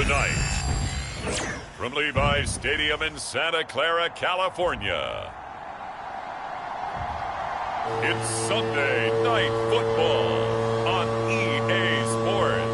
Tonight, from Levi's Stadium in Santa Clara, California, it's Sunday Night Football on EA Sports.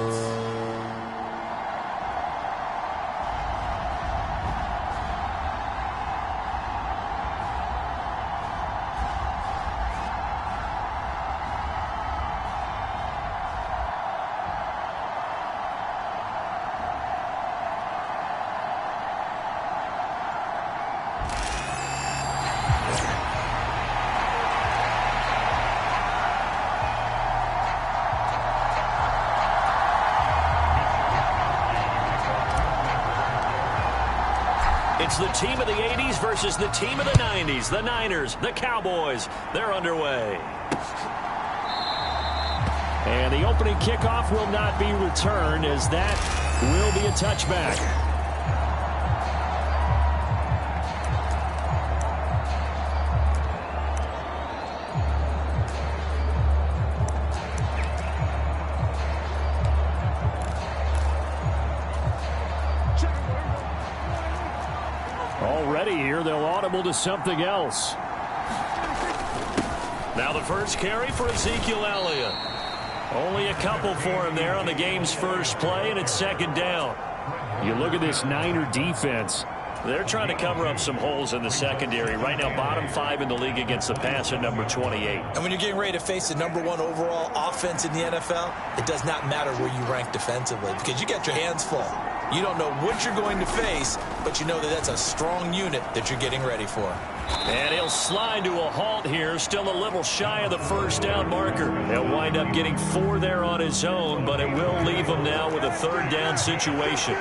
It's the team of the 80s versus the team of the 90s. The Niners, the Cowboys, they're underway. And the opening kickoff will not be returned, as that will be a touchback. Already here, they'll audible to something else. Now the first carry for Ezekiel Elliott. Only a couple for him there on the game's first play, and it's second down. You look at this Niner defense. They're trying to cover up some holes in the secondary. Right now, bottom 5 in the league against the pass at number 28. And when you're getting ready to face the #1 overall offense in the NFL, it does not matter where you rank defensively because you got your hands full. You don't know what you're going to face, but you know that that's a strong unit that you're getting ready for. And he'll slide to a halt here, still a little shy of the first down marker. He'll wind up getting 4 there on his own, but it will leave him now with a third down situation.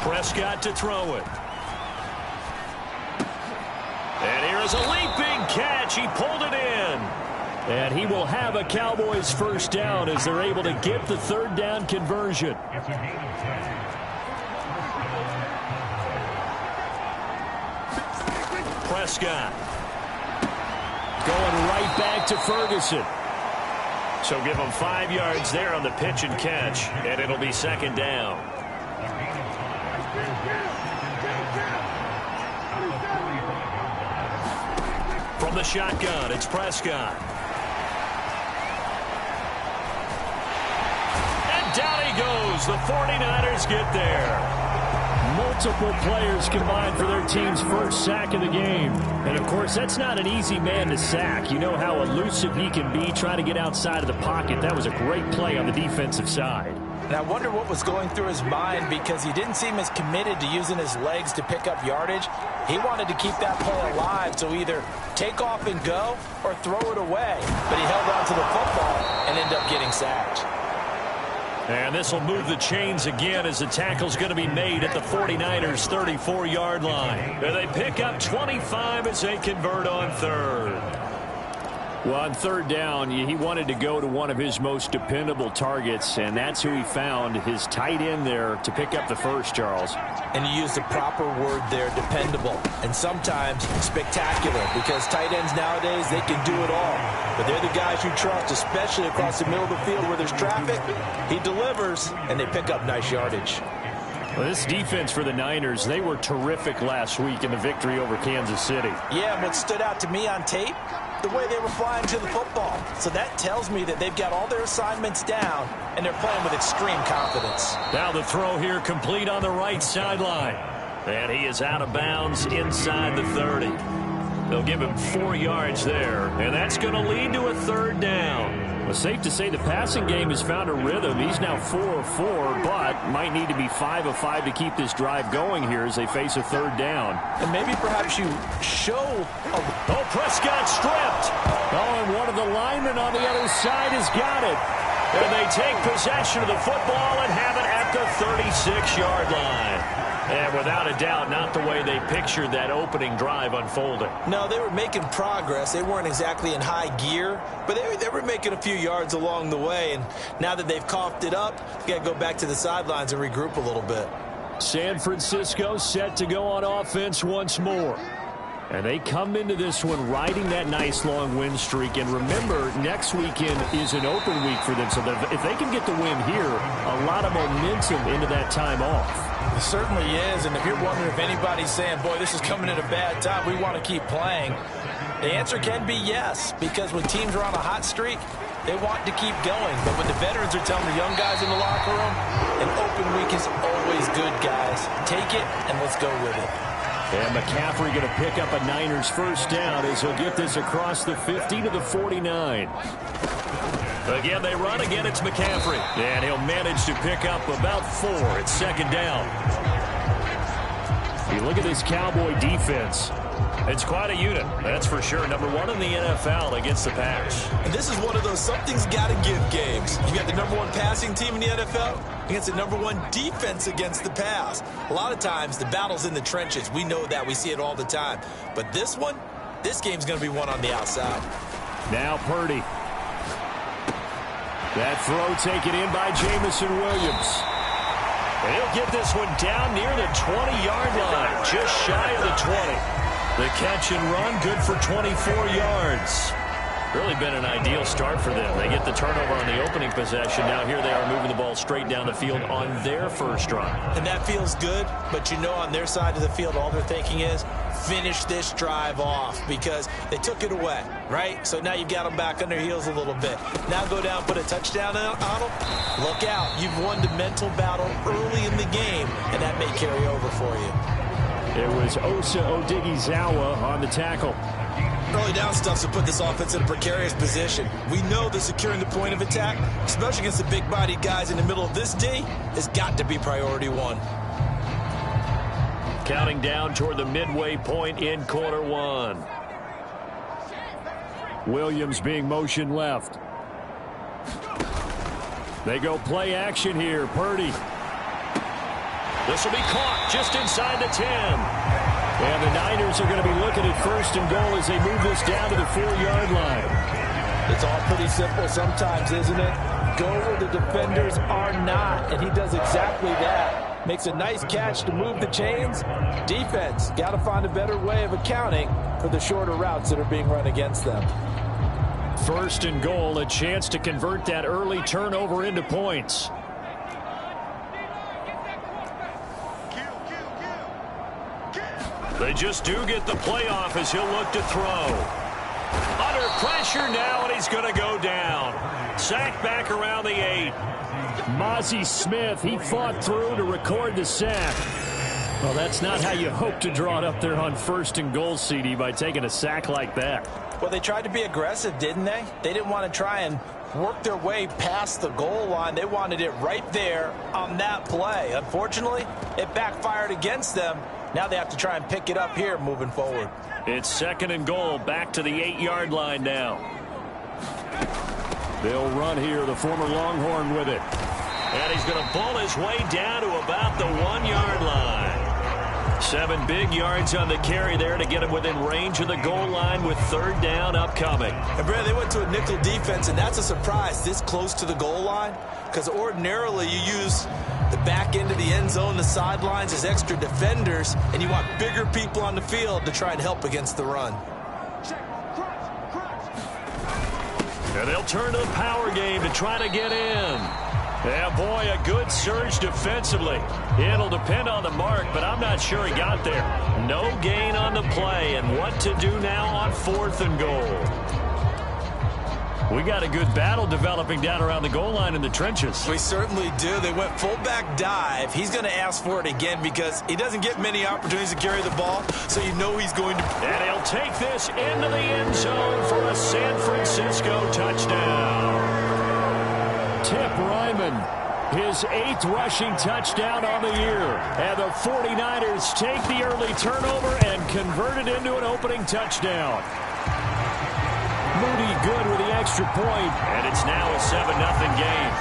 Prescott to throw it. And here is a leaping catch. He pulled it in. And he will have a Cowboys first down as they're able to get the third down conversion. Prescott going right back to Ferguson. So give him 5 yards there on the pitch and catch, and it'll be second down. From the shotgun, it's Prescott. Down he goes. The 49ers get there. Multiple players combined for their team's first sack of the game. And, of course, that's not an easy man to sack. You know how elusive he can be trying to get outside of the pocket. That was a great play on the defensive side. And I wonder what was going through his mind because he didn't seem as committed to using his legs to pick up yardage. He wanted to keep that play alive, so either take off and go or throw it away. But he held on to the football and ended up getting sacked. And this will move the chains again as the tackle's going to be made at the 49ers' 34-yard line. And they pick up 25 as they convert on third. Well, on third down, he wanted to go to one of his most dependable targets, and that's who he found, his tight end there, to pick up the first, Charles. And you used the proper word there, dependable, and sometimes spectacular, because tight ends nowadays, they can do it all. But they're the guys you trust, especially across the middle of the field where there's traffic. He delivers, and they pick up nice yardage. Well, this defense for the Niners, they were terrific last week in the victory over Kansas City. Yeah, and what stood out to me on tape, the way they were flying to the football. So that tells me that they've got all their assignments down, and they're playing with extreme confidence. Now the throw here complete on the right sideline. And he is out of bounds inside the 30. They'll give him 4 yards there, and that's going to lead to a third down. Well, safe to say the passing game has found a rhythm. He's now 4 of 4, but might need to be 5 of 5 to keep this drive going here as they face a third down. And maybe perhaps you show... Oh, Prescott stripped. Oh, and one of the linemen on the other side has got it. And they take possession of the football and have it at the 36-yard line. And without a doubt, not the way they pictured that opening drive unfolding. No, they were making progress. They weren't exactly in high gear, but they were making a few yards along the way. And now that they've coughed it up, you got to go back to the sidelines and regroup a little bit. San Francisco set to go on offense once more. And they come into this one riding that nice long win streak. And remember, next weekend is an open week for them. So if they can get the win here, a lot of momentum into that time off. It certainly is. And if you're wondering if anybody's saying, boy, this is coming at a bad time, we want to keep playing, the answer can be yes. Because when teams are on a hot streak, they want to keep going. But when the veterans are telling the young guys in the locker room, an open week is always good, guys. Take it and let's go with it. And McCaffrey going to pick up a Niners first down as he'll get this across the 50 to the 49. Again, they run. Again, it's McCaffrey. And he'll manage to pick up about 4. It's second down. You look at this Cowboy defense. It's quite a unit, that's for sure. Number 1 in the NFL against the pass. And this is one of those something's got to give games. You got the number 1 passing team in the NFL against the number 1 defense against the pass. A lot of times, the battle's in the trenches. We know that. We see it all the time. But this game's going to be won on the outside. Now Purdy. That throw taken in by Jamison Williams. And he'll get this one down near the 20-yard line, just shy of the 20. The catch and run, good for 24 yards. Really been an ideal start for them. They get the turnover on the opening possession. Now here they are moving the ball straight down the field on their first drive. And that feels good, but you know on their side of the field, all they're thinking is finish this drive off because they took it away, right? So now you've got them back on their heels a little bit. Now go down, put a touchdown on them. Look out. You've won the mental battle early in the game, and that may carry over for you. It was Osa Odighizuwa on the tackle. Early down stuff to put this offense in a precarious position. We know that securing the point of attack, especially against the big-bodied guys in the middle of this D, has got to be priority 1. Counting down toward the midway point in quarter 1. Williams being motion left. They go play action here. Purdy. This will be caught just inside the 10. And the Niners are going to be looking at first and goal as they move this down to the 4-yard line. It's all pretty simple sometimes, isn't it? Go where the defenders are not, and he does exactly that. Makes a nice catch to move the chains. Defense, got to find a better way of accounting for the shorter routes that are being run against them. First and goal, a chance to convert that early turnover into points. They just do get the playoff as he'll look to throw. Under pressure now, and he's going to go down. Sacked back around the 8. Mozzie Smith, he fought through to record the sack. Well, that's not how you hope to draw it up there on first and goal, CD, by taking a sack like that. Well, they tried to be aggressive, didn't they? They didn't want to try and work their way past the goal line. They wanted it right there on that play. Unfortunately, it backfired against them. Now they have to try and pick it up here moving forward. It's second and goal, back to the 8-yard line now. They'll run here, the former Longhorn with it. And he's going to bull his way down to about the 1-yard line. 7 big yards on the carry there to get him within range of the goal line with third down upcoming. And Brad, they went to a nickel defense, and that's a surprise this close to the goal line, because ordinarily you use the back end of the end zone, the sidelines as extra defenders, and you want bigger people on the field to try and help against the run. And they'll turn to the power game to try to get in. Yeah, boy, a good surge defensively. It'll depend on the mark, but I'm not sure he got there. No gain on the play, and what to do now on fourth and goal. We got a good battle developing down around the goal line in the trenches. We certainly do. They went fullback dive. He's going to ask for it again because he doesn't get many opportunities to carry the ball, so you know he's going to. And he'll take this into the end zone for a San Francisco touchdown. Tip Ryman, his 8th rushing touchdown on the year. And the 49ers take the early turnover and convert it into an opening touchdown. Moody good with the extra point, and it's now a 7-0 game.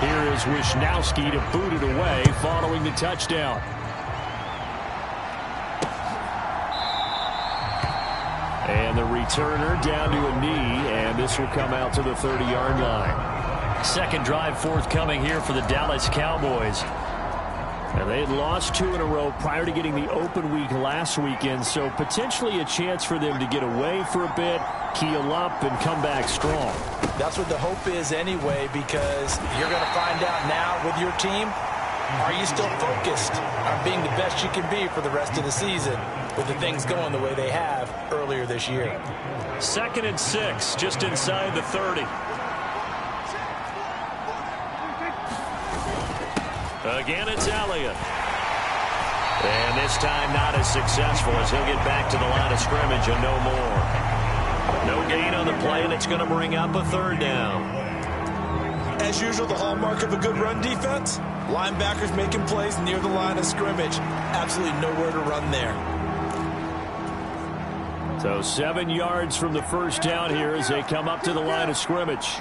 Here is Wisnowski to boot it away following the touchdown. And the returner down to a knee, and this will come out to the 30-yard line. Second drive forthcoming here for the Dallas Cowboys. And they had lost 2 in a row prior to getting the open week last weekend, so potentially a chance for them to get away for a bit, keel up, and come back strong. That's what the hope is anyway, because you're going to find out now with your team, are you still focused on being the best you can be for the rest of the season with the things going the way they have earlier this year? 2nd and 6, just inside the 30. Again, it's Elliott. And this time not as successful as he'll get back to the line of scrimmage and no more. No gain on the play, and it's going to bring up a 3rd down. As usual, the hallmark of a good run defense, linebackers making plays near the line of scrimmage. Absolutely nowhere to run there. So 7 yards from the first down here as they come up to the line of scrimmage.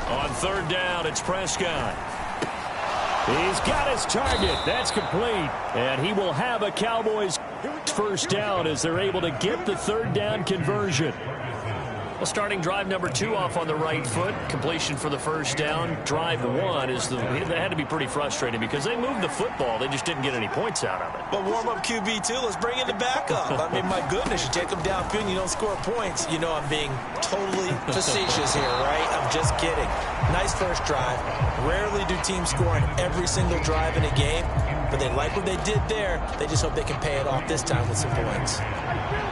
On 3rd down, it's Prescott. He's got his target. That's complete. And he will have a Cowboys first down as they're able to get the 3rd down conversion. Well, starting drive number 2 off on the right foot. Completion for the first down. Drive 1 that had to be pretty frustrating because they moved the football. They just didn't get any points out of it. But warm up QB2, let's bring in the backup. I mean, my goodness, you take them downfield and you don't score points. You know I'm being totally facetious here, right? I'm just kidding. Nice first drive. Rarely do teams score on every single drive in a game, but they like what they did there. They just hope they can pay it off this time with some points.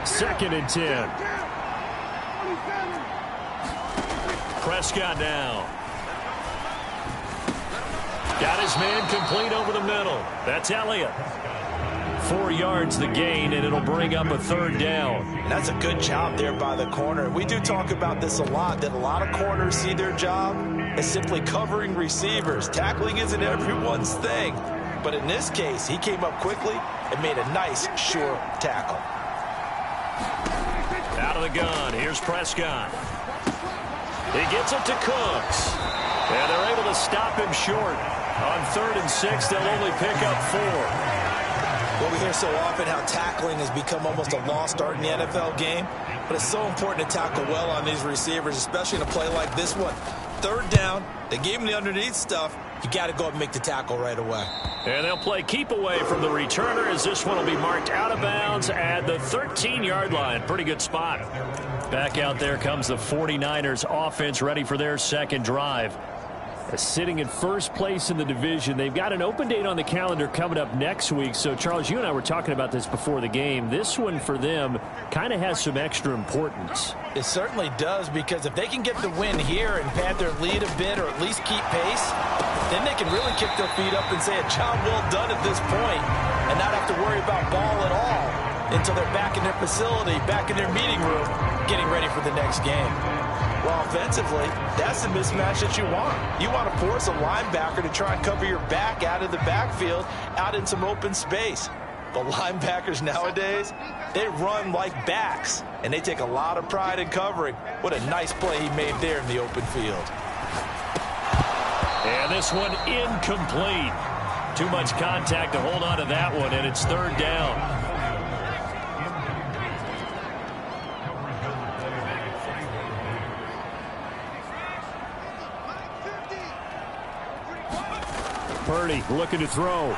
2nd and 10. Prescott now. Got his man complete over the middle. That's Elliott. 4 yards the gain, and it'll bring up a 3rd down. And that's a good job there by the corner. We do talk about this a lot, that a lot of corners see their job as simply covering receivers. Tackling isn't everyone's thing. But in this case, he came up quickly and made a nice, sure tackle. Out of the gun, here's Prescott. He gets it to Cooks. And they're able to stop him short. On 3rd and 6, they'll only pick up 4. Well, we hear so often how tackling has become almost a lost art in the NFL game. But it's so important to tackle well on these receivers, especially in a play like this one. 3rd down, they gave him the underneath stuff. You got to go up and make the tackle right away. And they'll play keep away from the returner as this one will be marked out of bounds at the 13-yard line. Pretty good spot. Back out there comes the 49ers offense ready for their 2nd drive. Sitting in first place in the division. They've got an open date on the calendar coming up next week. So, Charles, you and I were talking about this before the game. This one for them kind of has some extra importance. It certainly does, because if they can get the win here and pad their lead a bit or at least keep pace, then they can really kick their feet up and say a job well done at this point and not have to worry about ball at all until they're back in their facility, back in their meeting room, getting ready for the next game. Well, offensively, that's the mismatch that you want. You want to force a linebacker to try and cover your back out of the backfield, out in some open space. But linebackers nowadays, they run like backs, and they take a lot of pride in covering. What a nice play he made there in the open field. And this one incomplete. Too much contact to hold on to that one, and it's 3rd down. Purdy looking to throw.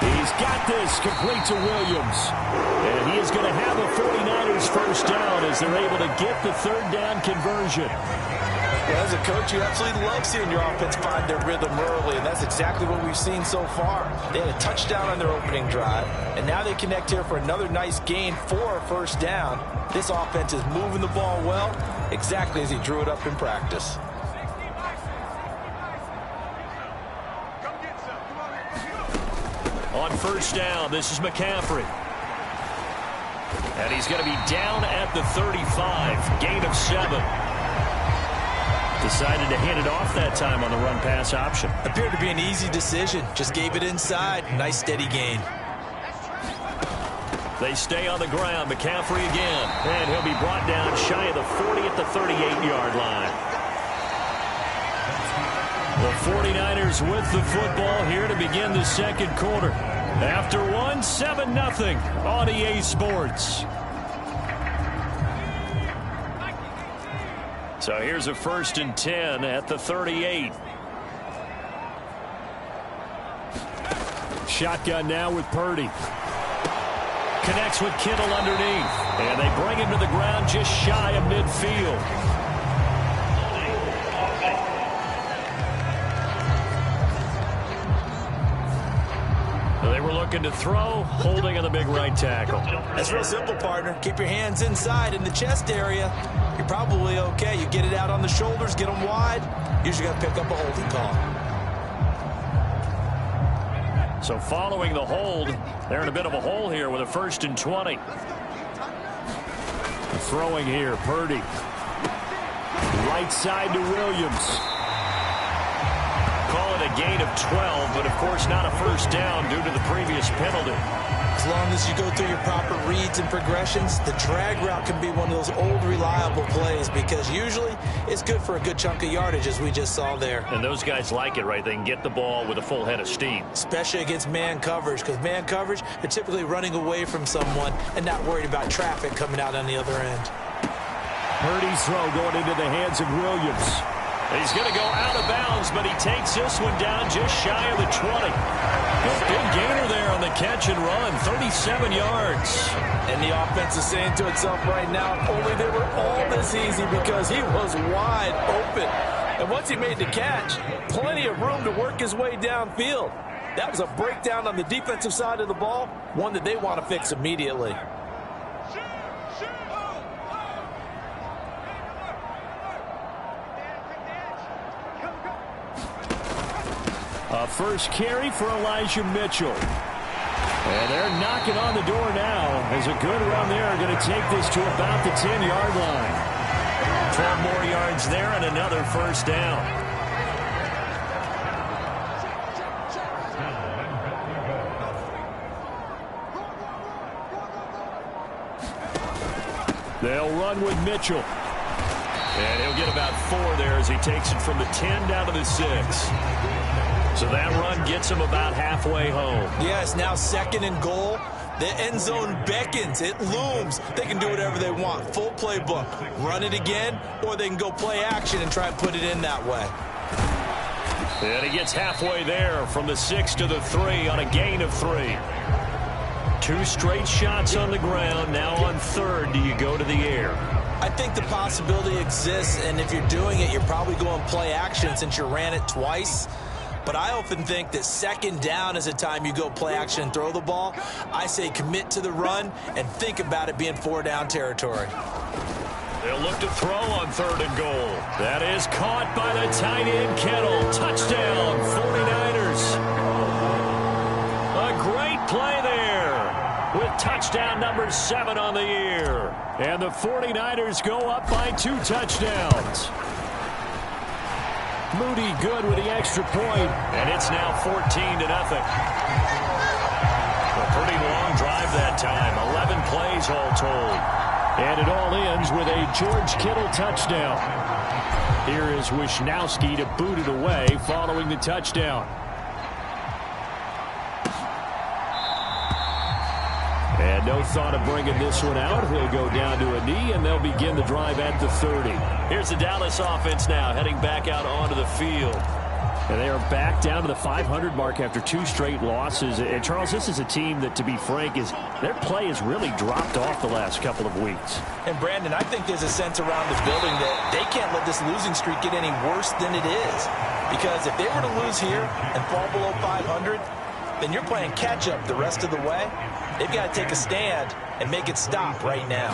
He's got this complete to Williams. And he is going to have a 49ers first down as they're able to get the 3rd down conversion. Well, as a coach, you absolutely love seeing your offense find their rhythm early, and that's exactly what we've seen so far. They had a touchdown on their opening drive, and now they connect here for another nice gain for a first down. This offense is moving the ball well, exactly as he drew it up in practice. On first down, this is McCaffrey. And he's going to be down at the 35. Gain of 7. Decided to hand it off that time on the run-pass option. Appeared to be an easy decision. Just gave it inside. Nice steady gain. They stay on the ground. McCaffrey again. And he'll be brought down shy of the 40 at the 38-yard line. The 49ers with the football here to begin the 2nd quarter. After one, 7-0 on EA Sports. So here's a 1st and 10 at the 38. shotgun now with Purdy. Connects with Kittle underneath. And they bring him to the ground just shy of midfield. They were looking to throw, holding on the big right tackle. That's real simple, partner. Keep your hands inside in the chest area. You're probably okay. You get it out on the shoulders, get them wide. Usually got to pick up a holding call. So following the hold, they're in a bit of a hole here with a 1st and 20. Throwing here, Purdy. Right side to Williams. Call it a gain of 12, but of course not a first down due to the previous penalty. As long as you go through your proper reads and progressions, the drag route can be one of those old reliable plays because usually it's good for a good chunk of yardage, as we just saw there. And those guys like it, right? They can get the ball with a full head of steam. Especially against man coverage, because man coverage, they're typically running away from someone and not worried about traffic coming out on the other end. Purdy's throw going into the hands of Williams. He's going to go out of bounds, but he takes this one down just shy of the 20. Good gainer there on the catch and run, 37 yards. And the offense is saying to itself right now, if only they were all this easy, because he was wide open. And once he made the catch, plenty of room to work his way downfield. That was a breakdown on the defensive side of the ball, one that they want to fix immediately. First carry for Elijah Mitchell. And they're knocking on the door now as a good run there going to take this to about the 10-yard line. 12 more yards there and another first down. They'll run with Mitchell. And he'll get about 4 there as he takes it from the 10 down to the 6. So that run gets him about halfway home. Yeah, it's now 2nd and goal. The end zone beckons. It looms. They can do whatever they want. Full playbook. Run it again, or they can go play action and try and put it in that way. And he gets halfway there from the 6 to the 3 on a gain of 3. 2 straight shots on the ground. Now on 3rd, do you go to the air? I think the possibility exists, and if you're doing it, you're probably going play action since you ran it twice. But I often think that 2nd down is a time you go play action and throw the ball. I say commit to the run and think about it being 4-down territory. They'll look to throw on 3rd and goal. That is caught by the tight end, Kittle. Touchdown, 49ers. A great play there with touchdown number 7 on the year. And the 49ers go up by 2 touchdowns. Moody good with the extra point, and it's now 14-0. A pretty long drive that time, 11 plays all told. And it all ends with a George Kittle touchdown. Here is Wisnowski to boot it away following the touchdown. And no thought of bringing this one out. He'll go down to a knee, and they'll begin the drive at the 30. Here's the Dallas offense now heading back out onto the field. And they are back down to the 500 mark after 2 straight losses. And, Charles, this is a team that, to be frank, their play has really dropped off the last couple of weeks. And, Brandon, I think there's a sense around the building that they can't let this losing streak get any worse than it is. Because if they were to lose here and fall below 500, then you're playing catch-up the rest of the way. They've got to take a stand and make it stop right now.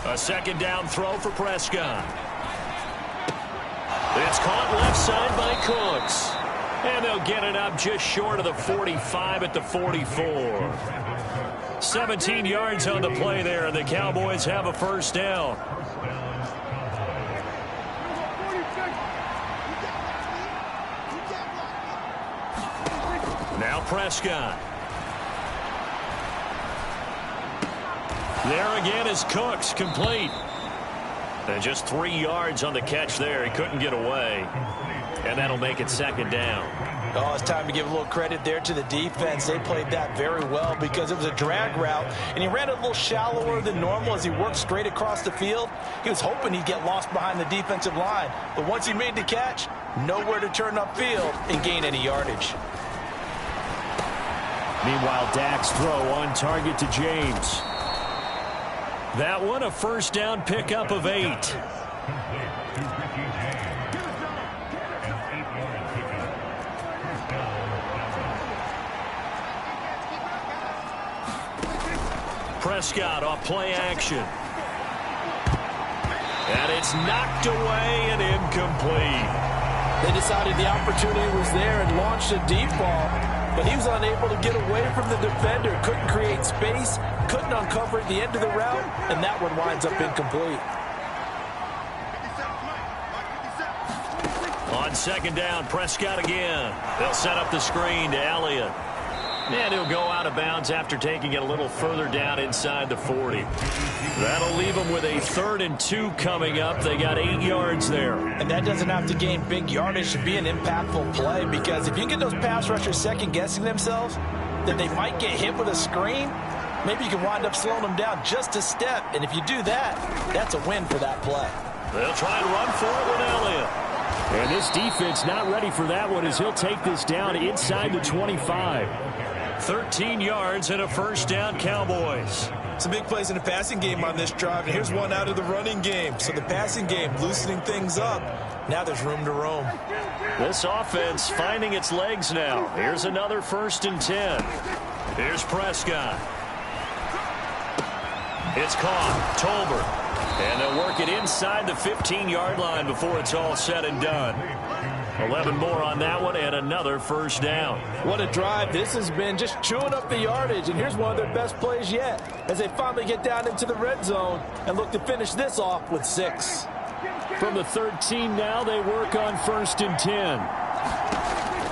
A 2nd down throw for Prescott. It's caught left side by Cooks. And they'll get it up just short of the 45 at the 44. 17 yards on the play there, and the Cowboys have a first down. Now Prescott. There again is Cooks, complete. And just 3 yards on the catch there. He couldn't get away. And that'll make it 2nd down. Oh, it's time to give a little credit there to the defense. They played that very well because it was a drag route, and he ran a little shallower than normal as he worked straight across the field. He was hoping he'd get lost behind the defensive line. But once he made the catch, nowhere to turn upfield and gain any yardage. Meanwhile, Dak's throw on target to James. That one a first down pickup of 8. Prescott off play action. And it's knocked away and incomplete. They decided the opportunity was there and launched a deep ball, but he was unable to get away from the defender. Couldn't create space, couldn't uncover at the end of the route, and that one winds up incomplete. On second down, Prescott again. They'll set up the screen to Elliott. And he'll go out of bounds after taking it a little further down inside the 40. That'll leave them with a 3rd and 2 coming up. They got 8 yards there. And that doesn't have to gain big yardage to be an impactful play, because if you get those pass rushers second-guessing themselves, that they might get hit with a screen, maybe you can wind up slowing them down just a step. And if you do that, that's a win for that play. They'll try and run for it with Elliott. And this defense not ready for that one as he'll take this down inside the 25. 13 yards and a first down, Cowboys. Some big plays in the passing game on this drive, and here's one out of the running game. So the passing game loosening things up. Now there's room to roam. This offense finding its legs now. Here's another 1st and 10. Here's Prescott. It's caught. Tolbert. And they'll work it inside the 15-yard line before it's all said and done. 11 more on that one and another first down. What a drive this has been, just chewing up the yardage. And here's one of their best plays yet as they finally get down into the red zone and look to finish this off with 6. From the 13 now, they work on 1st and 10.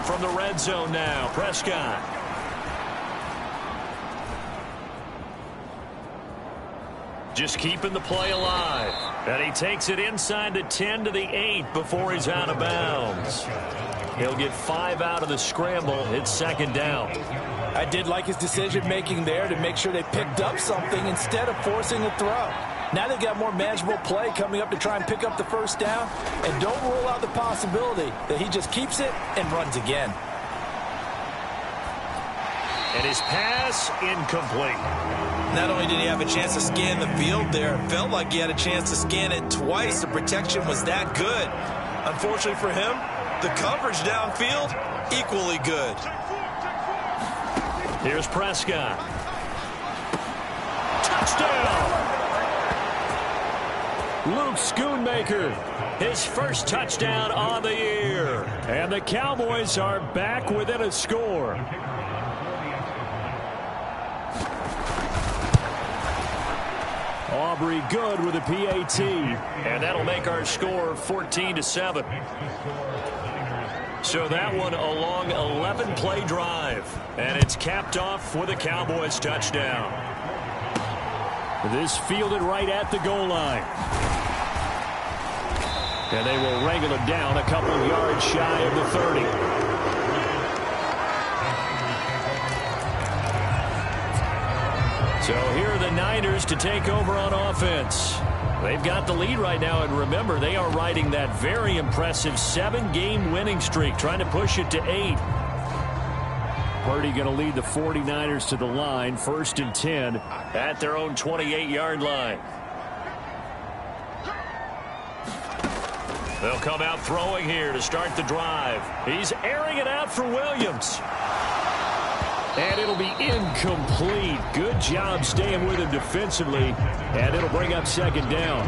From the red zone now, Prescott. Just keeping the play alive. And he takes it inside the 10 to the 8 before he's out of bounds. He'll get 5 out of the scramble. It's 2nd down. I did like his decision-making there to make sure they picked up something instead of forcing a throw. Now they've got more manageable play coming up to try and pick up the first down. And don't rule out the possibility that he just keeps it and runs again. And his pass incomplete. Not only did he have a chance to scan the field there, it felt like he had a chance to scan it twice. The protection was that good. Unfortunately for him, the coverage downfield, equally good. Here's Prescott. Touchdown! Luke Schoonmaker, his first touchdown on the year. And the Cowboys are back within a score. Aubrey good with a PAT. And that'll make our score 14-7. So that one a long 11-play drive. And it's capped off with a Cowboys touchdown. This fielded right at the goal line. And they will wrangle him down a couple of yards shy of the 30. So here are the Niners to take over on offense. They've got the lead right now, and remember, they are riding that very impressive 7-game winning streak, trying to push it to 8. Purdy going to lead the 49ers to the line, 1st and 10 at their own 28-yard line. They'll come out throwing here to start the drive. He's airing it out for Williams. And it'll be incomplete. Good job staying with him defensively. And it'll bring up 2nd down.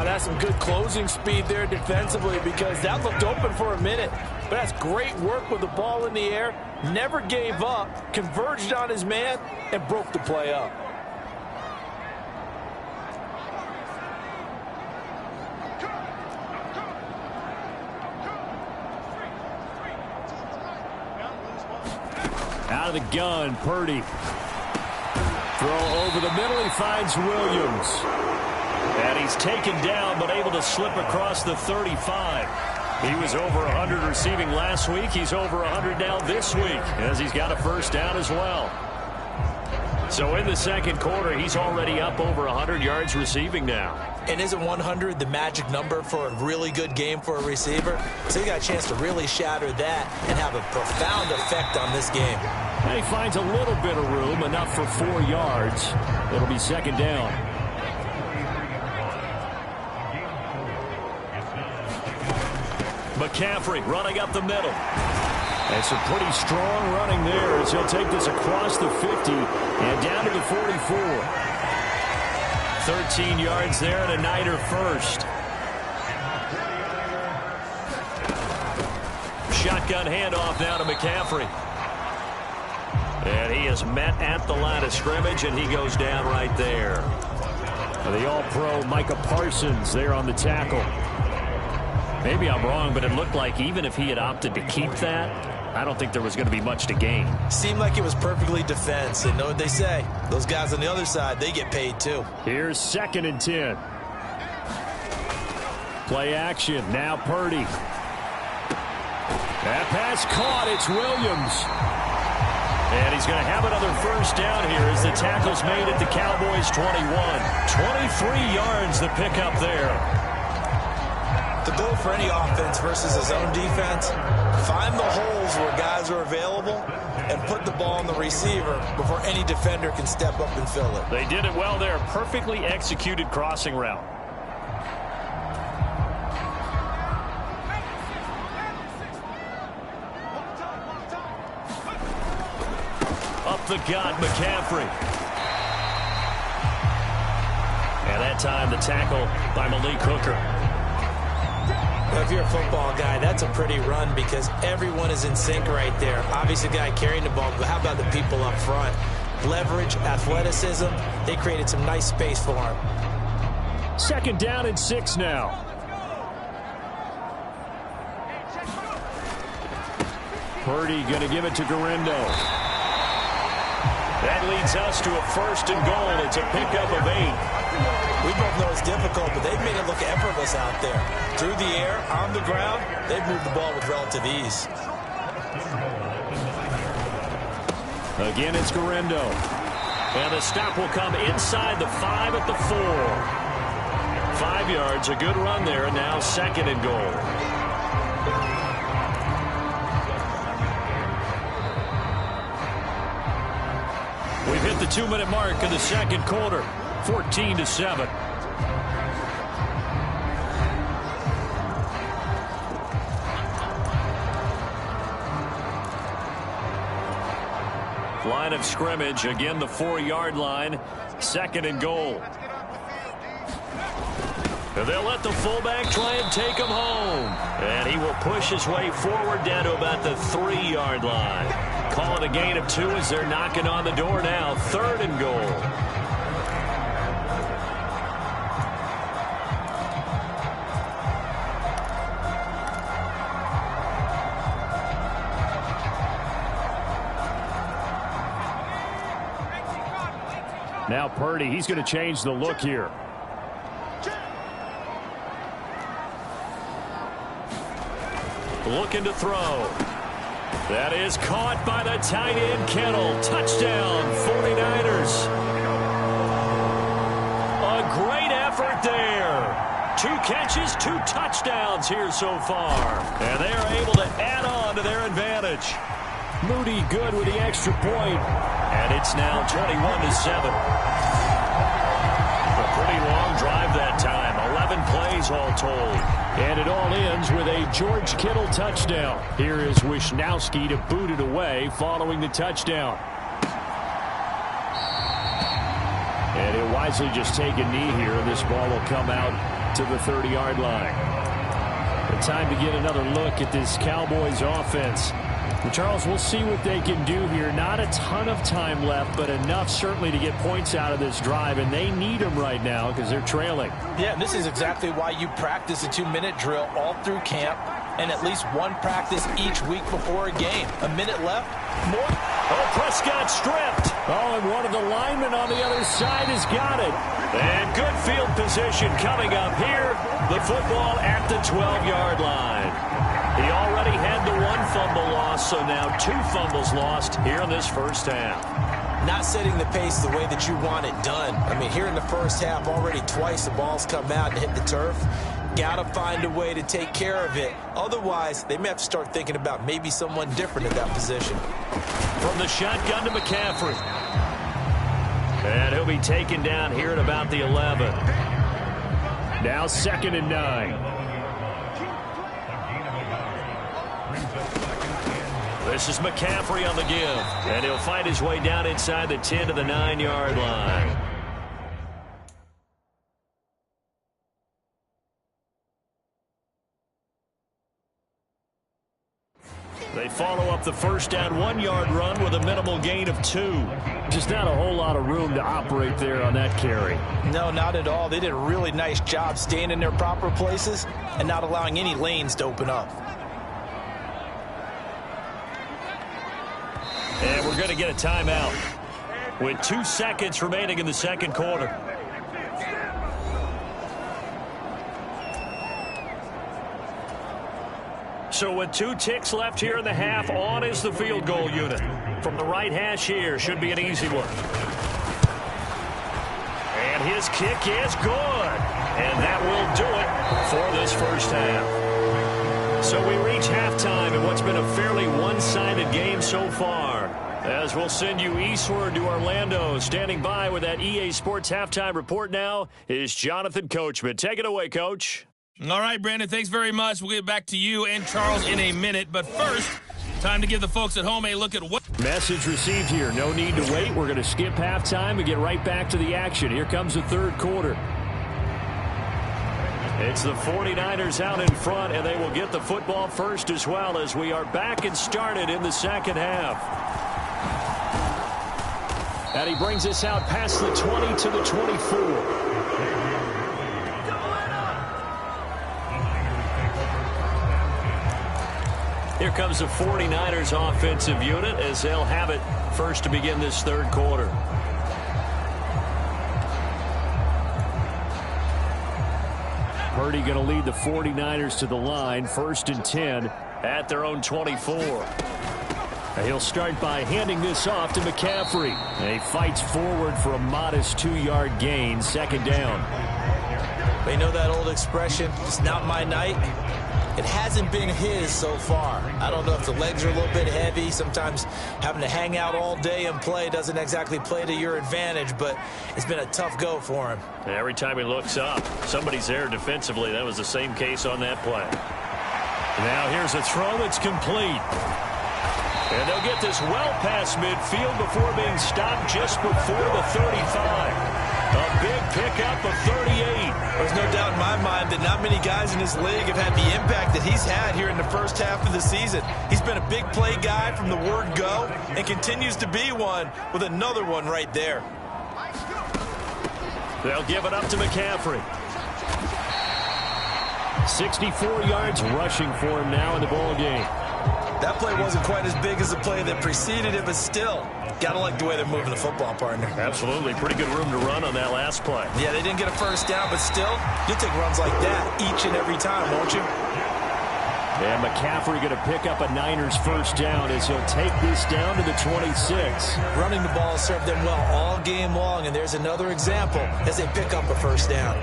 That's some good closing speed there defensively, because that looked open for a minute. But that's great work with the ball in the air. Never gave up, converged on his man, and broke the play up. Out of the gun, Purdy. Throw over the middle, he finds Williams. And he's taken down, but able to slip across the 35. He was over 100 receiving last week. He's over 100 now this week, as he's got a first down as well. So in the second quarter, he's already up over 100 yards receiving now. And isn't 100 the magic number for a really good game for a receiver? So he got a chance to really shatter that and have a profound effect on this game. And he finds a little bit of room, enough for 4 yards. It'll be second down. McCaffrey running up the middle. And some pretty strong running there as he'll take this across the 50 and down to the 44. 13 yards there and a Niner first. Shotgun handoff now to McCaffrey. And he is met at the line of scrimmage, and he goes down right there. The All-Pro Micah Parsons there on the tackle. Maybe I'm wrong, but it looked like even if he had opted to keep that, I don't think there was going to be much to gain. Seemed like it was perfectly defense. And know what they say? Those guys on the other side, they get paid too. Here's 2nd and 10. Play action. Now Purdy. That pass caught. It's Williams. And he's going to have another first down here as the tackle's made at the Cowboys' 21. 23 yards the pickup there. The goal for any offense versus his own defense, find the holes where guys are available and put the ball on the receiver before any defender can step up and fill it. They did it well there. Perfectly executed crossing route. Up the gut, McCaffrey. And that time the tackle by Malik Hooker. If you're a football guy, that's a pretty run because everyone is in sync right there. Obviously, the guy carrying the ball, but how about the people up front? Leverage, athleticism, they created some nice space for him. 2nd down and 6 now. Purdy going to give it to Garindo. That leads us to a 1st and goal. It's a pickup of 8. We both know it's difficult, but they've made it look effortless out there. Through the air, on the ground, they've moved the ball with relative ease. Again, it's Garindo. And the stop will come inside the 5 at the 4. 5 yards, a good run there, and now 2nd and goal. We've hit the 2-minute mark in the 2nd quarter. 14-7. Line of scrimmage, again the 4-yard line. 2nd and goal. And they'll let the fullback try and take him home. And he will push his way forward down to about the 3-yard line. Call it a gain of 2 as they're knocking on the door now. 3rd and goal. Now Purdy, he's going to change the look here. Looking to throw. That is caught by the tight end, Kittle. Touchdown, 49ers. A great effort there. 2 catches, 2 touchdowns here so far. And they are able to add on to their advantage. Moody good with the extra point. And it's now 21-7. A pretty long drive that time. 11 plays all told. And it all ends with a George Kittle touchdown. Here is Wisnowski to boot it away following the touchdown. And he'll wisely just take a knee here. This ball will come out to the 30-yard line. The time to get another look at this Cowboys offense. Charles, we'll see what they can do here. Not a ton of time left, but enough certainly to get points out of this drive, and they need them right now because they're trailing. Yeah, and this is exactly why you practice a 2-minute drill all through camp and at least one practice each week before a game. A minute left, more. Oh, Prescott stripped. Oh, and one of the linemen on the other side has got it. And good field position coming up here. The football at the 12-yard line. He already had the 1 fumble loss, so now 2 fumbles lost here in this first half. Not setting the pace the way that you want it done. I mean, here in the first half, already twice the ball's come out and hit the turf. got to find a way to take care of it. Otherwise, they may have to start thinking about maybe someone different at that position. From the shotgun to McCaffrey. And he'll be taken down here at about the 11. Now 2nd and 9. This is McCaffrey on the give. And he'll find his way down inside the 10 to the 9-yard line. They follow up the first down 1-yard run with a minimal gain of 2. Just not a whole lot of room to operate there on that carry. No, not at all. They did a really nice job staying in their proper places and not allowing any lanes to open up. And we're going to get a timeout with 2 seconds remaining in the second quarter. So with 2 ticks left here in the half, on is the field goal unit. From the right hash here, should be an easy one. And his kick is good. And that will do it for this first half. So we reach halftime in what's been a fairly one-sided game so far. As we'll send you eastward to Orlando. Standing by with that EA Sports halftime report now is Jonathan Coachman. Take it away, Coach. All right, Brandon, thanks very much. We'll get back to you and Charles in a minute. But first, time to give the folks at home a look at what... Message received here. No need to wait. We're going to skip halftime and get right back to the action. Here comes the third quarter. It's the 49ers out in front, and they will get the football first as well as we are back and started in the second half. And he brings us out past the 20 to the 24. Here comes the 49ers offensive unit as they'll have it first to begin this third quarter. Purdy going to lead the 49ers to the line, 1st and 10 at their own 24. He'll start by handing this off to McCaffrey. And he fights forward for a modest 2-yard gain, 2nd down. They know that old expression, it's not my night. It hasn't been his so far. I don't know if the legs are a little bit heavy. Sometimes having to hang out all day and play doesn't exactly play to your advantage, but it's been a tough go for him. Every time he looks up, somebody's there defensively. That was the same case on that play. Now here's a throw that's complete. And they'll get this well past midfield before being stopped just before the 35. A big pickup of 38. There's no doubt in my mind that not many guys in this league have had the impact that he's had here in the first half of the season. He's been a big play guy from the word go and continues to be one with another one right there. They'll give it up to McCaffrey. 64 yards rushing for him now in the ball game. That play wasn't quite as big as the play that preceded it, but still, gotta like the way they're moving the football, partner. Absolutely. Pretty good room to run on that last play. Yeah, they didn't get a first down, but still, you'll take runs like that each and every time, won't you? And McCaffrey going to pick up a Niners first down as he'll take this down to the 26. Running the ball served them well all game long, and there's another example as they pick up a first down.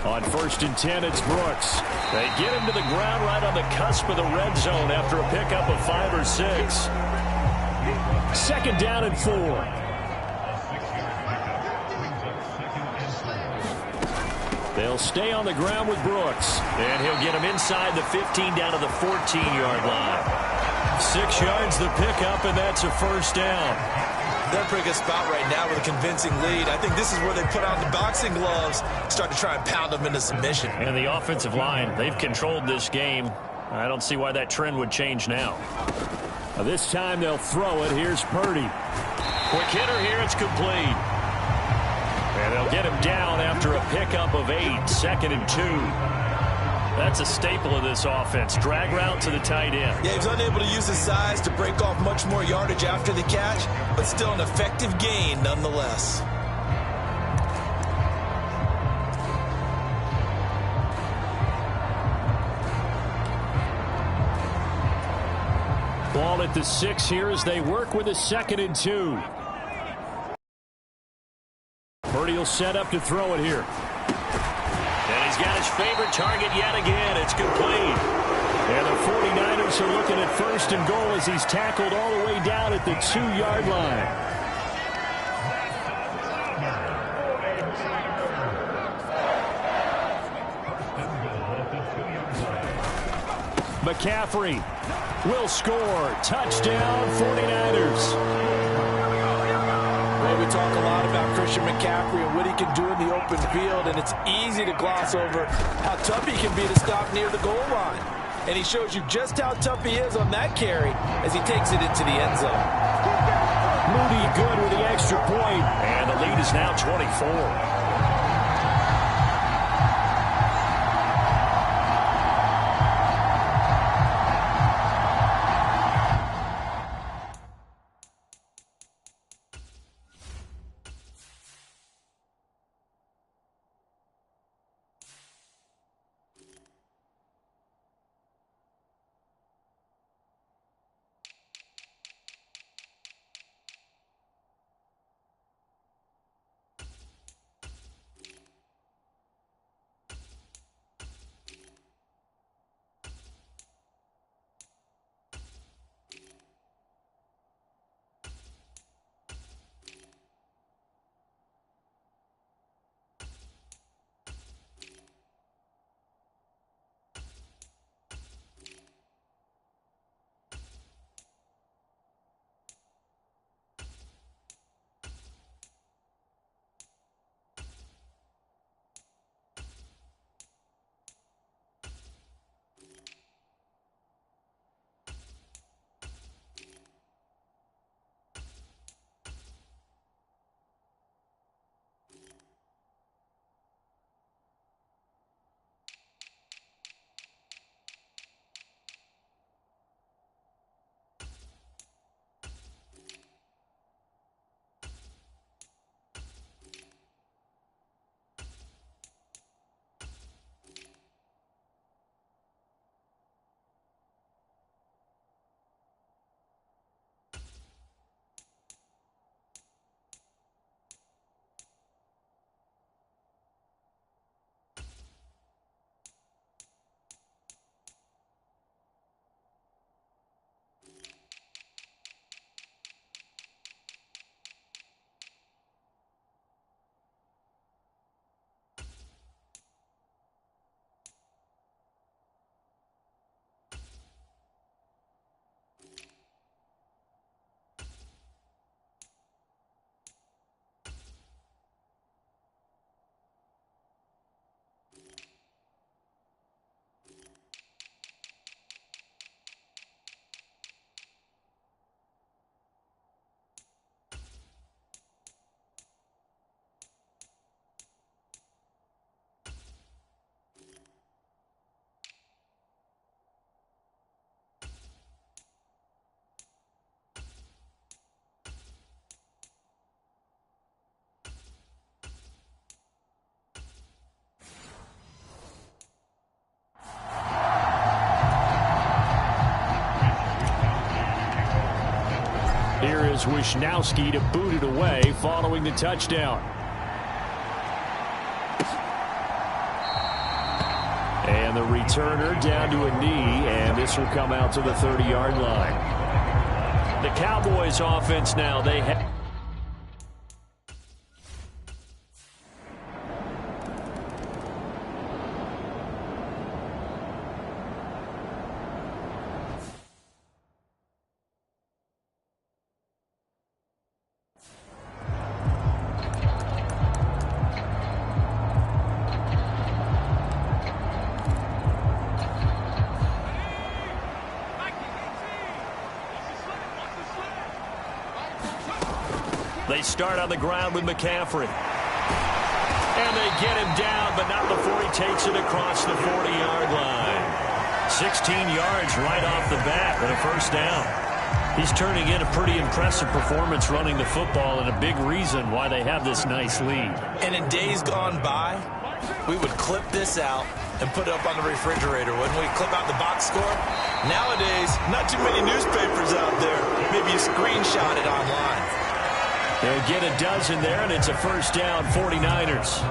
On 1st and 10, it's Brooks. They get him to the ground right on the cusp of the red zone after a pickup of 5 or 6. 2nd down and 4. They'll stay on the ground with Brooks. And he'll get him inside the 15 down to the 14-yard line. 6 yards the pickup, and that's a first down. They're in a pretty good spot right now with a convincing lead. I think this is where they put on the boxing gloves, start to try and pound them into submission. And the offensive line, they've controlled this game. I don't see why that trend would change now. This time they'll throw it. Here's Purdy. Quick hitter here. It's complete. And they'll get him down after a pickup of 8. 2nd and 2. That's a staple of this offense. Drag route to the tight end. Yeah, he was unable to use his size to break off much more yardage after the catch, but still an effective gain nonetheless. Ball at the 6 here as they work with a 2nd and 2. Purdy will set up to throw it here. And he's got his favorite target yet again. It's complete. And the 49ers are looking at 1st and goal as he's tackled all the way down at the 2-yard line. McCaffrey will score. Touchdown, 49ers. Well, we talk a lot about Christian McCaffrey and what he can do in the open field, and it's easy to gloss over how tough he can be to stop near the goal line. And he shows you just how tough he is on that carry as he takes it into the end zone. Moody good with the extra point, and the lead is now 24. Here is Wisnowski to boot it away following the touchdown. And the returner down to a knee, and this will come out to the 30-yard line. The Cowboys offense now, they have... They start on the ground with McCaffrey. And they get him down, but not before he takes it across the 40-yard line. 16 yards right off the bat and a first down. He's turning in a pretty impressive performance running the football, and a big reason why they have this nice lead. And in days gone by, we would clip this out and put it up on the refrigerator, wouldn't we? Clip out the box score. Nowadays, not too many newspapers out there. Maybe you screenshot it online. They'll get a dozen there, and it's a first down, 49ers.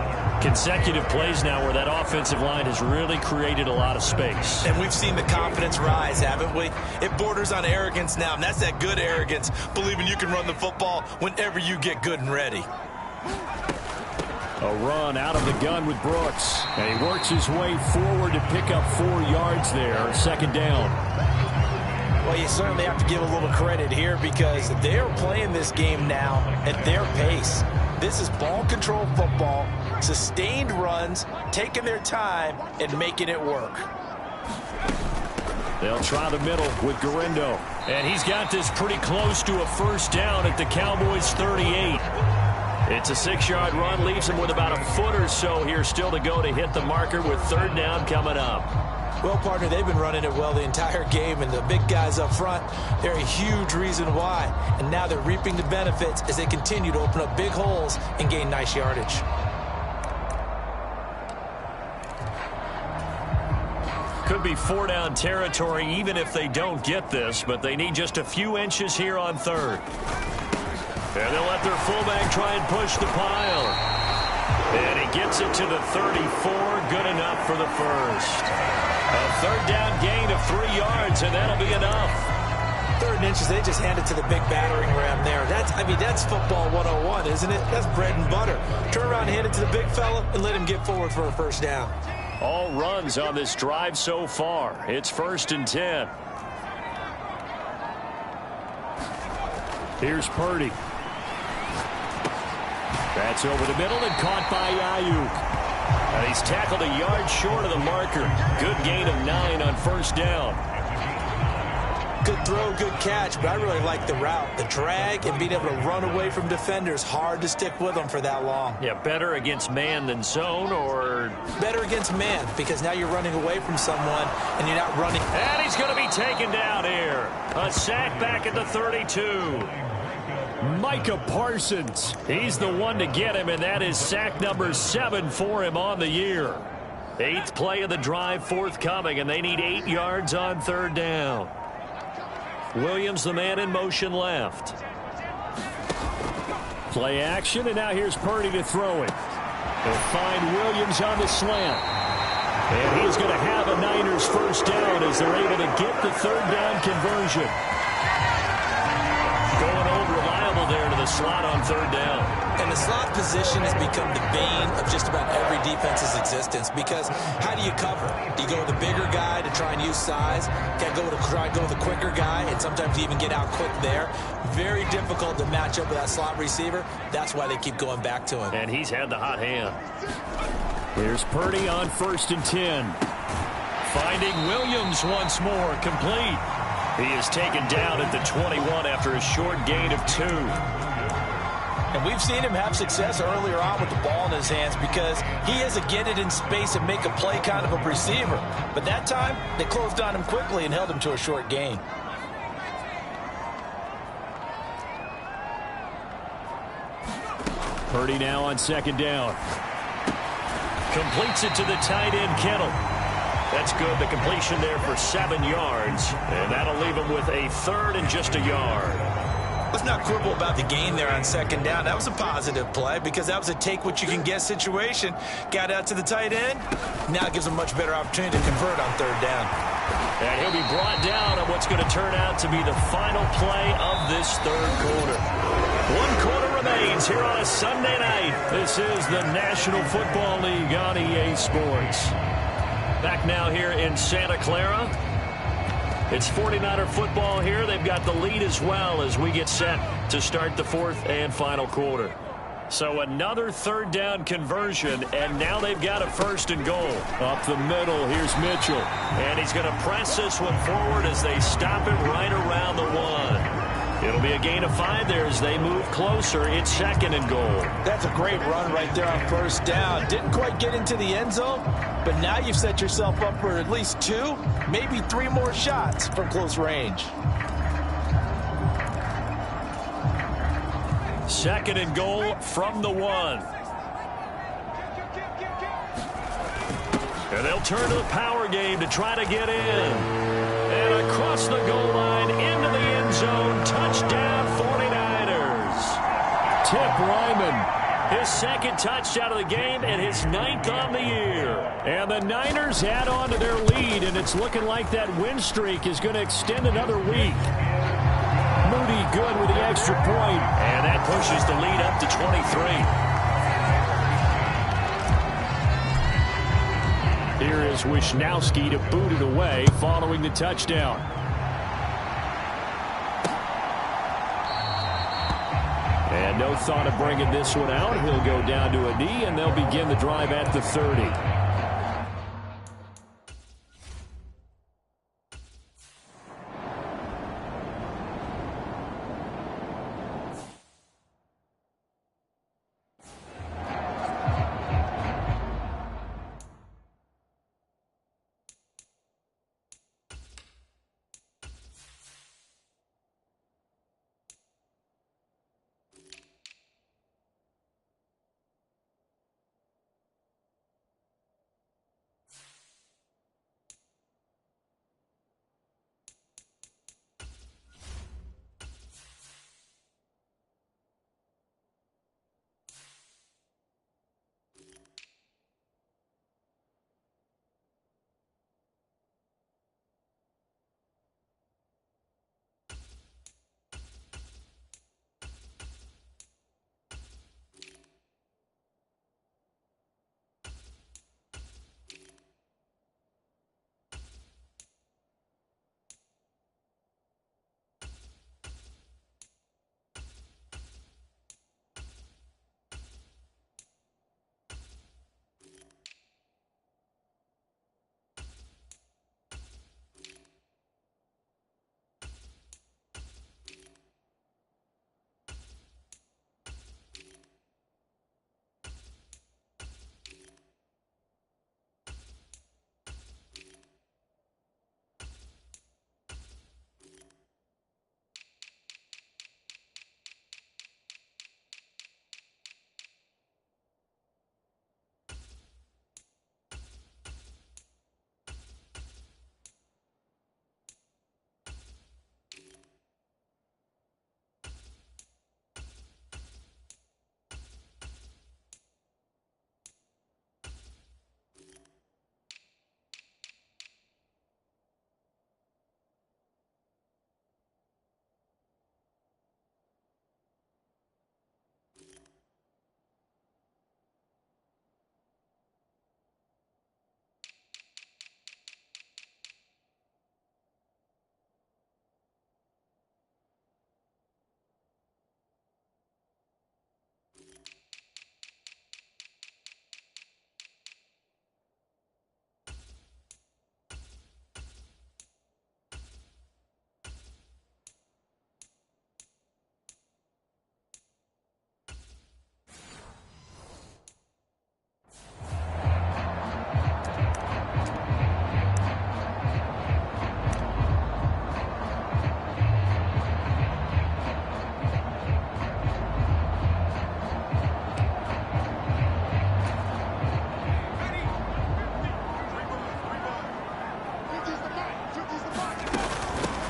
Consecutive plays now where that offensive line has really created a lot of space. And we've seen the confidence rise, haven't we? It borders on arrogance now, and that's that good arrogance, believing you can run the football whenever you get good and ready. A run out of the gun with Brooks. And he works his way forward to pick up 4 yards there. Second down. Well, you certainly have to give a little credit here because they're playing this game now at their pace. This is ball control football, sustained runs, taking their time, and making it work. They'll try the middle with Guerrero. And he's got this pretty close to a first down at the Cowboys' 38. It's a 6-yard run, leaves him with about a foot or so here still to go to hit the marker with third down coming up. Well, partner, they've been running it well the entire game, and the big guys up front, they're a huge reason why. And now they're reaping the benefits as they continue to open up big holes and gain nice yardage. Could be 4-down territory even if they don't get this, but they need just a few inches here on third. And they'll let their fullback try and push the pile. And he gets it to the 34. Good enough for the first. A third down gain of 3 yards, and that'll be enough. 3rd inches, they just hand it to the big battering ram there. That's football 101, isn't it? That's bread and butter. Turn around and hand it to the big fella and let him get forward for a first down. All runs on this drive so far. It's 1st and 10. Here's Purdy. That's over the middle and caught by Ayuk. And he's tackled a yard short of the marker. Good gain of 9 on first down. Good throw, good catch, but I really like the route. The drag and being able to run away from defenders, hard to stick with them for that long. Yeah, better against man than zone, or? Better against man, because now you're running away from someone and you're not running. And he's going to be taken down here. A sack back at the 32. Micah Parsons. He's the one to get him, and that is sack number 7 for him on the year. 8th play of the drive forthcoming, and they need 8 yards on third down. Williams, the man in motion left. Play action, and now here's Purdy to throw it. They'll find Williams on the slant. And he's going to have a Niners first down as they're able to get the third down conversion. Going over reliable there to the slot on third down. And the slot position has become the bane of just about every defense's existence because how do you cover? Do you go with the bigger guy to try and use size? Can go with try and go with the quicker guy, and sometimes you even get out quick there. Very difficult to match up with that slot receiver. That's why they keep going back to him. And he's had the hot hand. Here's Purdy on 1st and 10. Finding Williams once more, complete. He is taken down at the 21 after a short gain of 2. And we've seen him have success earlier on with the ball in his hands because he is a get it in space and make a play kind of a receiver. But that time, they closed on him quickly and held him to a short gain. Purdy now on 2nd down. Completes it to the tight end, Kittle. That's good. The completion there for 7 yards. And that'll leave him with a 3rd and just a yard. Let's not quibble about the gain there on 2nd down. That was a positive play because that was a take-what-you-can-get situation. Got out to the tight end. Now it gives him a much better opportunity to convert on 3rd down. And he'll be brought down on what's going to turn out to be the final play of this 3rd quarter. 1 quarter remains here on a Sunday night. This is the National Football League on EA Sports. Back now here in Santa Clara. It's 49er football here. They've got the lead as well as we get set to start the 4th and final quarter. So another 3rd down conversion, and now they've got a 1st and goal. Up the middle, here's Mitchell. And he's going to press this one forward as they stop it right around the 1. It'll be a gain of 5 there as they move closer. It's 2nd and goal. That's a great run right there on 1st down. Didn't quite get into the end zone, but now you've set yourself up for at least 2, maybe 3 more shots from close range. 2nd and goal from the 1. And they'll turn to the power game to try to get in. And across the goal line, into the end zone, touchdown 49ers. Tip Ryman, his second touchdown of the game and his 9th on the year. And the Niners add on to their lead, and it's looking like that win streak is going to extend another week. Moody good with the extra point. And that pushes the lead up to 23. Here is Wisnowski to boot it away following the touchdown. And no thought of bringing this one out. He'll go down to a knee, and they'll begin the drive at the 30.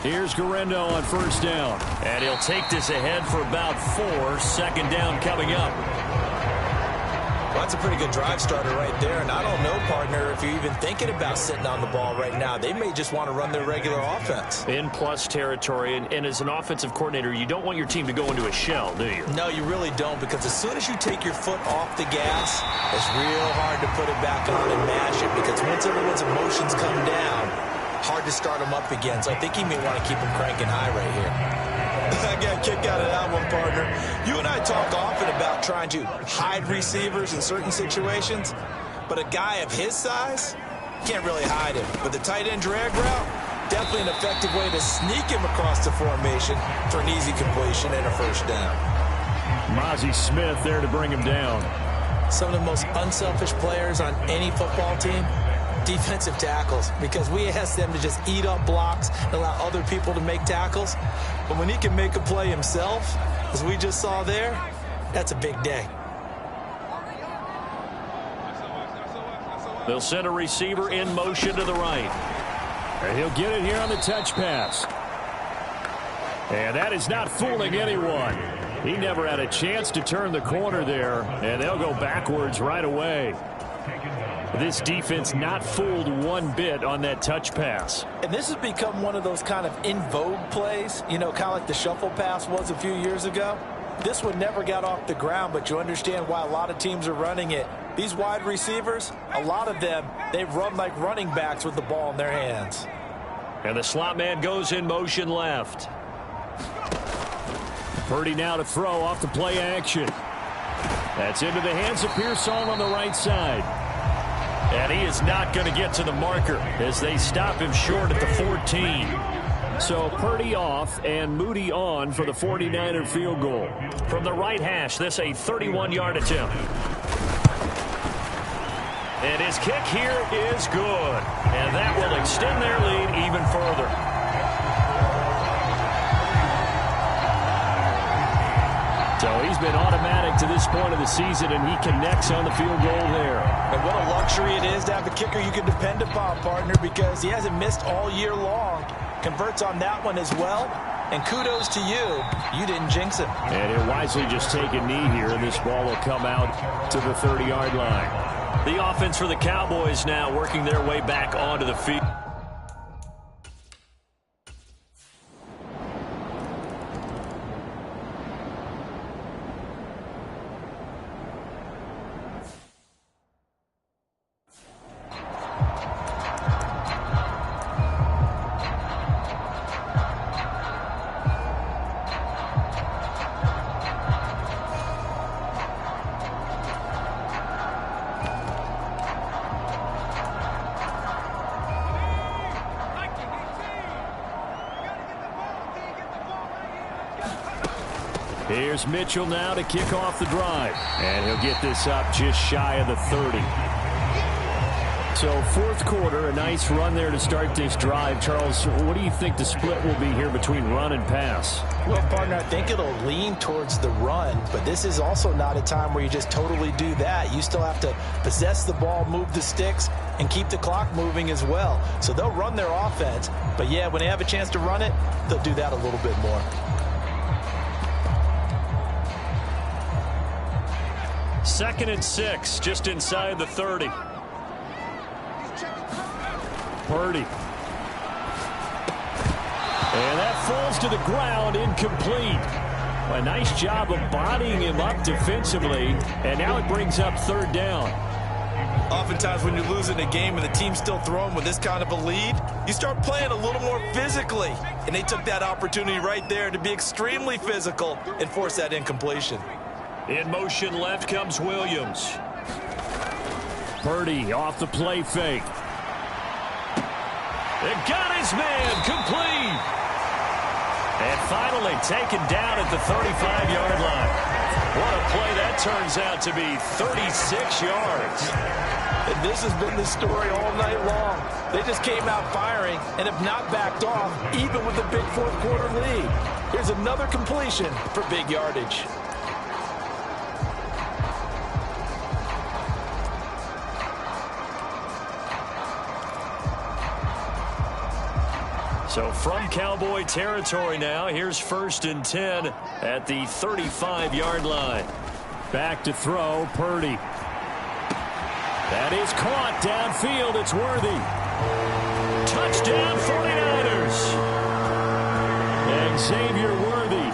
Here's Garendo on first down. And he'll take this ahead for about 4. Second down coming up. Well, that's a pretty good drive starter right there. And I don't know, partner, if you're even thinking about sitting on the ball right now. They may just want to run their regular offense. In plus territory. And as an offensive coordinator, you don't want your team to go into a shell, do you? No, you really don't, because as soon as you take your foot off the gas, it's real hard to put it back on and mash it, because once everyone's emotions come down, hard to start them up again. So I think he may want to keep them cranking high right here. I got a kick out of that one, partner. You and I talk often about trying to hide receivers in certain situations, but a guy of his size can't really hide him. But the tight end drag route, definitely an effective way to sneak him across the formation for an easy completion and a first down. Mozzie Smith there to bring him down. Some of the most unselfish players on any football team, defensive tackles, because we ask them to just eat up blocks and allow other people to make tackles. But when he can make a play himself, as we just saw there, that's a big day. They'll send a receiver in motion to the right. And he'll get it here on the touch pass. And that is not fooling anyone. He never had a chance to turn the corner there, and they'll go backwards right away. This defense not fooled one bit on that touch pass. And this has become one of those kind of in vogue plays, you know, kind of like the shuffle pass was a few years ago. This one never got off the ground, but you understand why a lot of teams are running it. These wide receivers, a lot of them, they run like running backs with the ball in their hands. And the slot man goes in motion left. Purdy now to throw off the play action. That's into the hands of Pearsall on the right side. And he is not going to get to the marker as they stop him short at the 14. So Purdy off and Moody on for the 49er field goal. From the right hash, this a 31-yard attempt. And his kick here is good. And that will extend their lead even further. So he's been automatic to this point of the season, and he connects on the field goal there. And what a luxury it is to have a kicker you can depend upon, partner, because he hasn't missed all year long. Converts on that one as well. And kudos to you. You didn't jinx him. And he'll wisely just take a knee here, and this ball will come out to the 30-yard line. The offense for the Cowboys now working their way back onto the field. Here's Mitchell now to kick off the drive. And he'll get this up just shy of the 30. So fourth quarter, a nice run there to start this drive. Charles, what do you think the split will be here between run and pass? Well, partner, I think it'll lean towards the run, but this is also not a time where you just totally do that. You still have to possess the ball, move the sticks, and keep the clock moving as well. So they'll run their offense, but yeah, when they have a chance to run it, they'll do that a little bit more. 2nd and 6, just inside the 30. Purdy. And that falls to the ground, incomplete. A nice job of bodying him up defensively, and now it brings up 3rd down. Oftentimes when you're losing a game and the team's still throwing with this kind of a lead, you start playing a little more physically. And they took that opportunity right there to be extremely physical and force that incompletion. In motion left comes Williams. Purdy off the play fake. It got his man complete. And finally taken down at the 35-yard line. What a play that turns out to be, 36 yards. And this has been the story all night long. They just came out firing and have not backed off, even with the big fourth quarter lead. Here's another completion for big yardage. So from Cowboy territory now, here's 1st and 10 at the 35-yard line. Back to throw, Purdy. That is caught downfield. It's Worthy. Touchdown 49ers. Xavier Worthy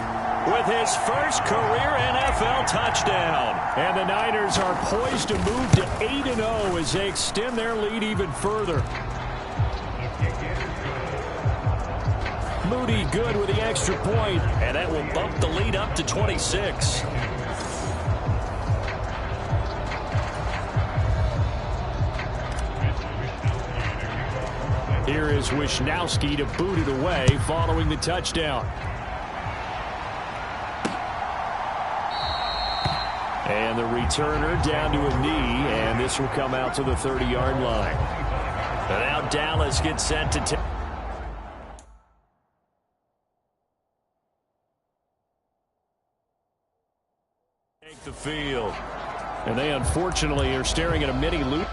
with his first career NFL touchdown. And the Niners are poised to move to 8-0 as they extend their lead even further. Moody good with the extra point, and that will bump the lead up to 26. Here is Wisnowski to boot it away following the touchdown. And the returner down to a knee, and this will come out to the 30-yard line. And now Dallas gets set to take the field. And they unfortunately are staring at a mini loop.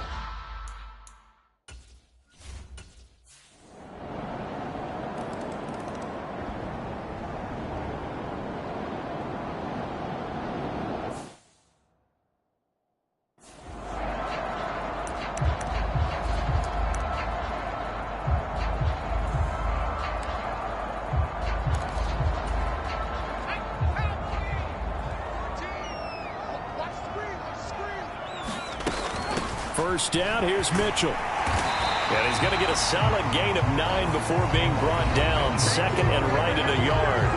first down. Here's Mitchell. And he's going to get a solid gain of 9 before being brought down. Second and right at a yard.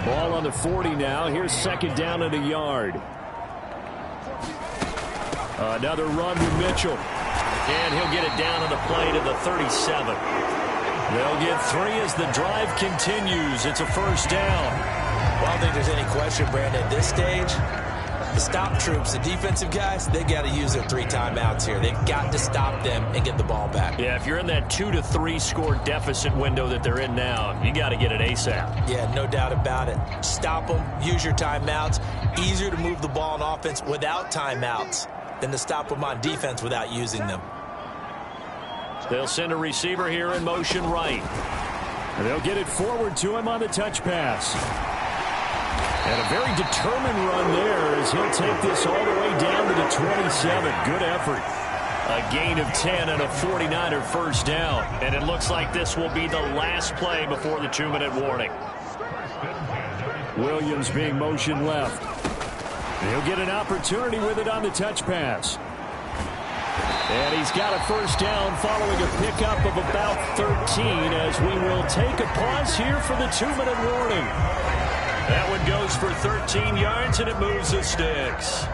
Ball on the 40 now. Here's second down at a yard. Another run with Mitchell. And he'll get it down to the play to the 37. They'll get 3 as the drive continues. It's a first down. Well, I don't think there's any question, Brandon. At this stage, the stop troops, the defensive guys, they got to use their 3 timeouts here. They've got to stop them and get the ball back. Yeah, if you're in that 2 to 3 score deficit window that they're in now, you got to get it ASAP. Yeah, no doubt about it. Stop them, use your timeouts. Easier to move the ball on offense without timeouts than to stop them on defense without using them. They'll send a receiver here in motion right. And they'll get it forward to him on the touch pass. And a very determined run there as he'll take this all the way down to the 27. Good effort. A gain of 10 and a 49er first down. And it looks like this will be the last play before the 2-minute warning. Williams being motion left. He'll get an opportunity with it on the touch pass. And he's got a first down following a pickup of about 13 as we will take a pause here for the 2-minute warning. That one goes for 13 yards and it moves the sticks.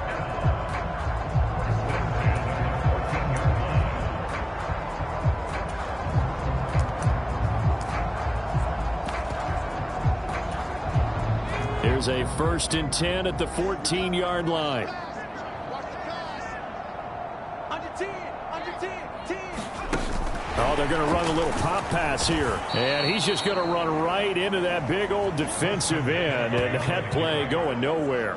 Here's a 1st and 10 at the 14-yard line. Oh, they're going to run a little pop pass here. And he's just going to run right into that big old defensive end. And that play going nowhere.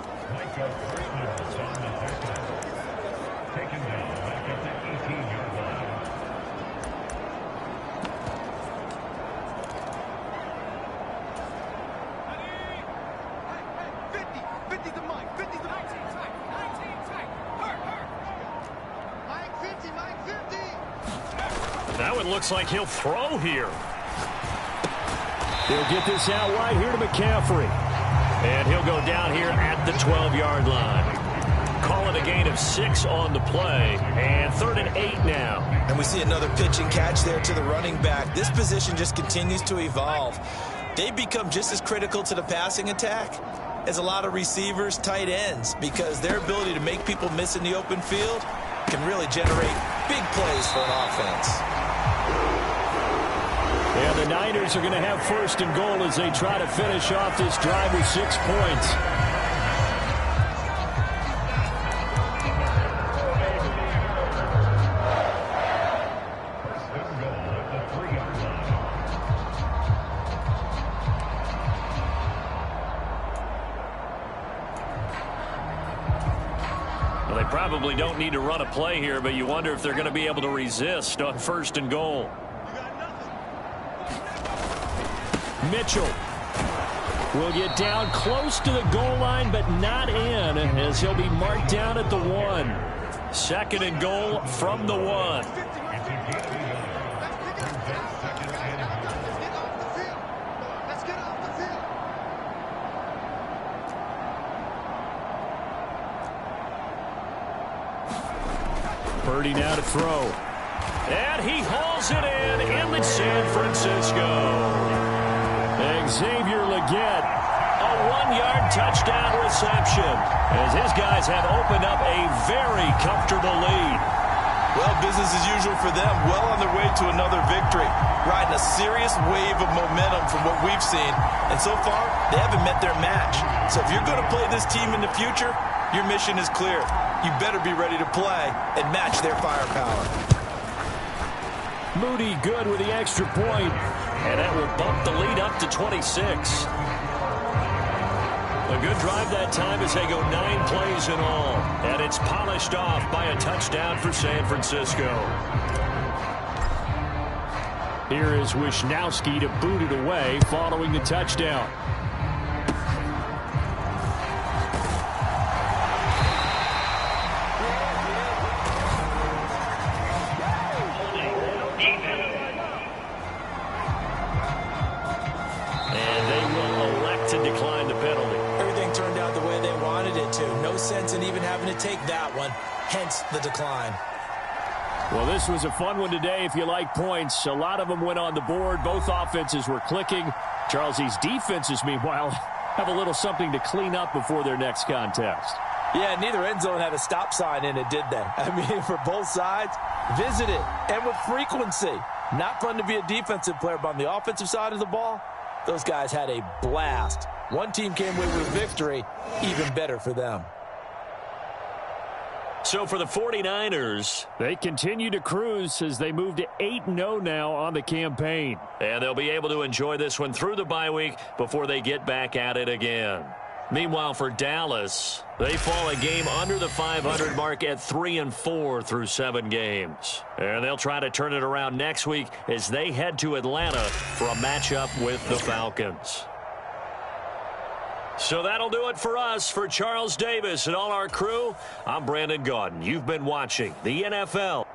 That one looks like he'll throw here. He'll get this out wide here to McCaffrey. And he'll go down here at the 12-yard line. Call it a gain of 6 on the play. And 3rd and 8 now. And we see another pitch and catch there to the running back. This position just continues to evolve. They become just as critical to the passing attack as a lot of receivers, tight ends, because their ability to make people miss in the open field can really generate big plays for an offense. And the Niners are going to have 1st and goal as they try to finish off this drive with 6 points. Well, they probably don't need to run a play here, but you wonder if they're going to be able to resist on 1st and goal. Mitchell will get down close to the goal line, but not in, as he'll be marked down at the 1. 2nd and goal from the 1. Purdy now to throw. And he hauls it in San Francisco. Xavier Legette. A 1-yard touchdown reception as his guys have opened up a very comfortable lead. Well, business as usual for them. Well on their way to another victory. Riding a serious wave of momentum from what we've seen. And so far, they haven't met their match. So if you're going to play this team in the future, your mission is clear. You better be ready to play and match their firepower. Moody good with the extra point. And that will bump the lead up to 26. A good drive that time as they go 9 plays in all. And it's polished off by a touchdown for San Francisco. Here is Wisnowski to boot it away following the touchdown. Everything turned out having to take that one, hence the decline. Well, this was a fun one today if you like points. A lot of them went on the board. Both offenses were clicking. Charles, these defenses, meanwhile, have a little something to clean up before their next contest. Yeah, neither end zone had a stop sign in it, did they? I mean, for both sides, visit it, and with frequency. Not fun to be a defensive player, but on the offensive side of the ball, those guys had a blast. One team came away with victory, even better for them. So for the 49ers, they continue to cruise as they move to 8-0 now on the campaign. And they'll be able to enjoy this one through the bye week before they get back at it again. Meanwhile, for Dallas, they fall a game under the 500 mark at 3-4 through 7 games. And they'll try to turn it around next week as they head to Atlanta for a matchup with the Falcons. So that'll do it for us. For Charles Davis and all our crew, I'm Brandon Gaudin. You've been watching the NFL